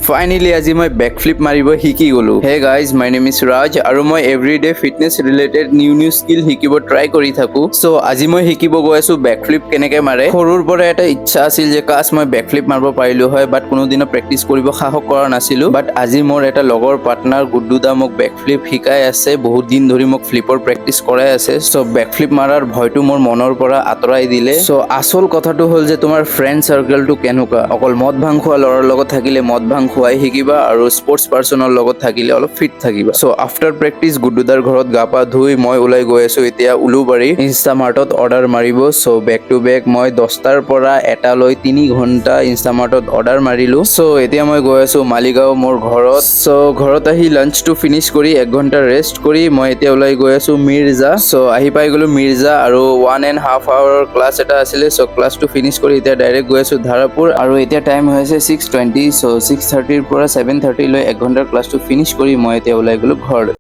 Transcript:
Finally আজি মই backflip মাৰিব শিকি গলো। Hey guys, my name is Raj আৰু মই everyday fitness related new skill শিকিব ট্ৰাই কৰি থাকো। চ' আজি মই শিকিব গৈ আছো বেকফ্লিপ কেনেকে মাৰে। সৰুৰ পৰা এটা ইচ্ছা আছিল যে কাছ মই বেকফ্লিপ মাৰিব পাৰিলো হয়, বাট কোনোদিনো প্ৰেক্টিচ কৰিব সাহস কৰা নাছিলো। বাট আজি মোৰ এটা লগৰ পাৰ্টনাৰ গুড্ডু দা মোক বেকফ্লিপ শিকাই আছে। বহুত দিন ধৰি মোক ফ্লিপৰ প্ৰেক্টিচ কৰাই আছে। চ' বেকফ্লিপ মাৰাৰ ভয়টো মোৰ মনৰ পৰা আঁতৰাই দিলে। চ' আচল কথাটো হ'ল যে তোমাৰ ফ্ৰেণ্ড চাৰ্কেলটো কেনেকুৱা। অকল মদ ভাং খোৱা ল'ৰাৰ লগত থাকিলে মদ ভাং খুৱাই শিকিবা আৰু স্পৰ্টছ পাৰ্চনৰ লগত থাকিলে অলপ ফিট থাকিবা। চ' আফটাৰ প্ৰেক্টিচ গুড্ডুদাৰ ঘৰত গা পা ধুই মই ওলাই গৈ আছো এতিয়া উলুবাৰী ইনষ্টামাৰ্টত অৰ্ডাৰ মাৰিব। চ' বেক টু বেক মই 10টাৰ পৰা 1টালৈ 3 ঘণ্টা ইনষ্টামাৰ্টত অৰ্ডাৰ মাৰিলো। চ' এতিয়া মই গৈ আছো মালিগাঁও মোৰ ঘৰত। চ' ঘৰত আহি লাঞ্চটো ফিনিছ কৰি 1 ঘণ্টা ৰেষ্ট কৰি মই এতিয়া ওলাই গৈ আছো মিৰ্জা। চ' আহি পাই গলো মিৰ্জা আৰু 1.5 আৱাৰৰ ক্লাছ এটা আছিলে। চ' ক্লাছটো ফিনিছ কৰি এতিয়া ডাইৰেক্ট গৈ আছো ধাৰাপুৰ আৰু এতিয়া টাইম হৈছে 6:20। চ' 6:30 পৰা 7:30 লৈ 1 ঘণ্টাৰ ক্লাছটো ফিনিছ কৰি মই এতিয়া ওলাই গলো ঘৰলৈ।